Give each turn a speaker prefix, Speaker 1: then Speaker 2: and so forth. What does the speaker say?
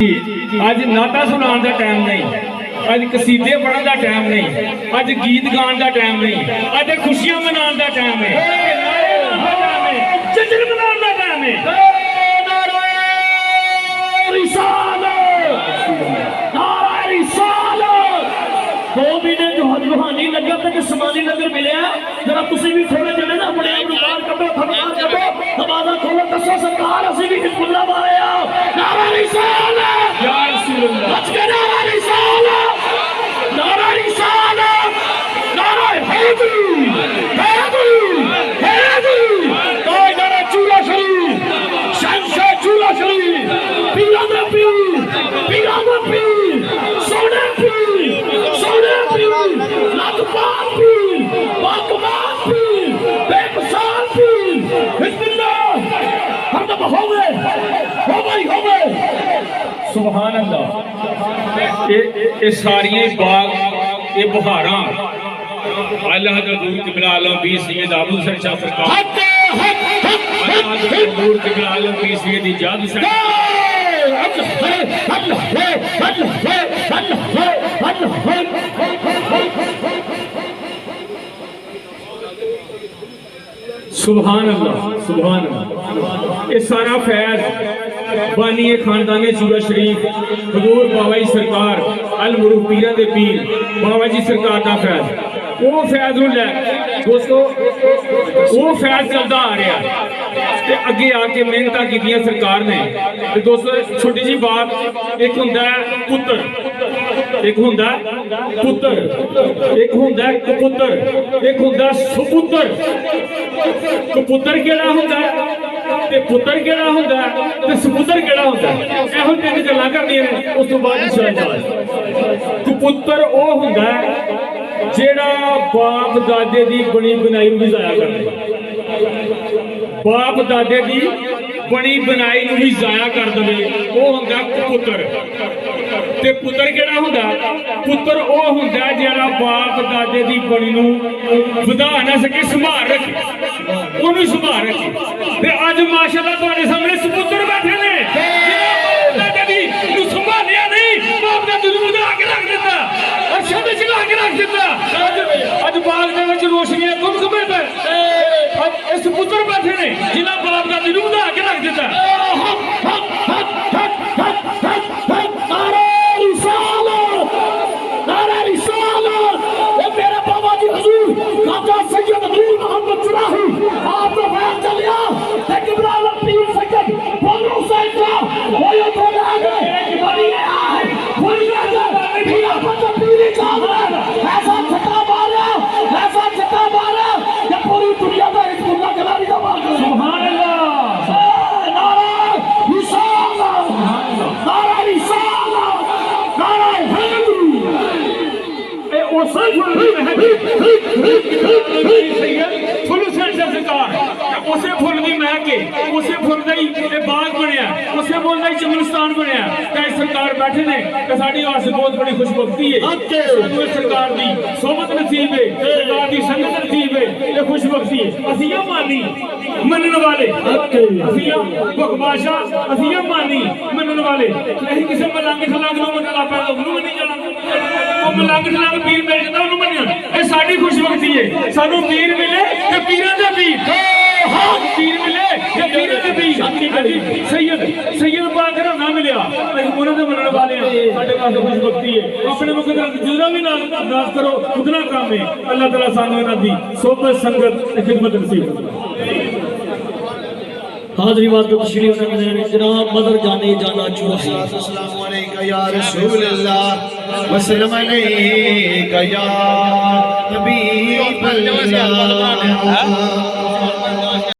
Speaker 1: अज नाता सुनाने का टाइम नहीं, अज कसीदे पढ़ने का टाइम नहीं, अज गीत गाने का टाइम नहीं, अज खुशियां मनाने का टाइम है, जश्न मनाने का टाइम है। दो महीने जो रूहानी लंगर तक समानी लंगर मिले जरा तुम भी थोड़े जने ना अपने आप बाहर करो, फरमान करो, दरवाजा खोलो, दसो सरकार असि भी हिजबुल्लाह वाले आ। नारा रिसालत या रसूल अल्लाह, बच के नारा रिसालत, नारा रिसालत, नारा हैदरी, हैदरी, हैदरी, ताजदार चूला शरीफ, शहंशाह चूला शरीफ, पीरा दा पीर, पीरा दा पीर, सोने पीर, सोने पीर, लाजवाब पीर, बाकमाल पीर, बेमिसाल पीर, हिजबुल्लाह हमदम हो गए, हो गई, हो गए। सुभान अल्लाह। ये सारियां बाग, ये बहारा अल्लाह दा दूर किबला आलम पीर सैयद अबू हसन शाह सरकार, अल्लाह दा दूर किबला आलम पीर सैयद इजाद हुसैन, सुभान अल्लाह, सुभान अल्लाह। ये सारा फैज बानी खानदाने सूरज शरीफ हुजूर बाबा जी सरकार अल मुरूफ पीरा दे पीर बाबा जी सरकार का फैज, वो फैज हुंदा दोस्तों, वो फैज चलता आ रहा ते अगे आके मेहनत की सरकार ने। तो दोस्तों छोटी जी बात, एक हुंदा पुत्र, एक हुंदा पुत्र, एक हुंदा कपुत्र, एक हुंदा सुपुत्र। कपुत्र केड़ा हुंदा ते पुत्र केड़ा हुंदा ते सुपुत्र केड़ा हुंदा, एहो तीन गल्लां करनियां ने। उस तो बाद इंशाअल्लाह कपुत्र ओ हुंदा जेड़ा बाप दादे दी बनी बनाई नूं जाया करदा, बाप दादे दी बनी बनाई नूं भी जाया कर दे, वो हुंदा पुत्र। ते पुत्र केड़ा हुंदा, पुत्र ओ हुंदा जेड़ा बाप दादे दी बनी नूं वधा ना सके, संभाल रखे, ओनू संभाल रखे। ते अज माशाअल्लाह तुहाडे सामने सपुत्र बैठे ने, दादा दी नूं संभालिया नहीं, बाप दादे नूं वधा के रख दिता, अर्शा ते चला के रख दिता। अज बाग दे विच रोशनियां गुम समेत इस पुत्र बैठे ने जिन्हां बाप दादे नूं वधा के रख दिता। उसे फुल भी महक के उसे फुल का ही बाग बनया, उसे फुल का ही चमनस्तान बनया। सरकार बैठे ने साड़ी वास्ते बहुत बड़ी खुशबख्ती है, सरकार की सोबत नसीब है, सरकार की संगत नसीब है, ये खुशबख्ती है। असिया मानी मनन वाले, असिया बकवाशा, असिया मानी मनन वाले नहीं किसी मलंग ठलंग नूं मनना पैदा उन्होंने मनी जाना, वो मलंग ठलंग पीर मिल जाता उन्होंने मनिया। ये साडी खुशबख्ती है, सानू पीर मिले ते पीरां दे पीर, पीर मिले ते पीरां दे पीर। सैयद सैयद पाक दा नाम मिलिया, उन्हां दे मनन वाले साडे पास खुशबख्ती है। अपने मुकद्दर जितना भी नाज करो उतना काम है। अल्लाह ताला सानू इन्हां दी सोबत संगत ते खिदमत नसीब हाज़री बात को तशरीफ रखने जनाब मदर जाने जाना चूहा। अस्सलाम वालेकुम या रसूल अल्लाह, वसल्लम अलैका या हबीब अल्लाह।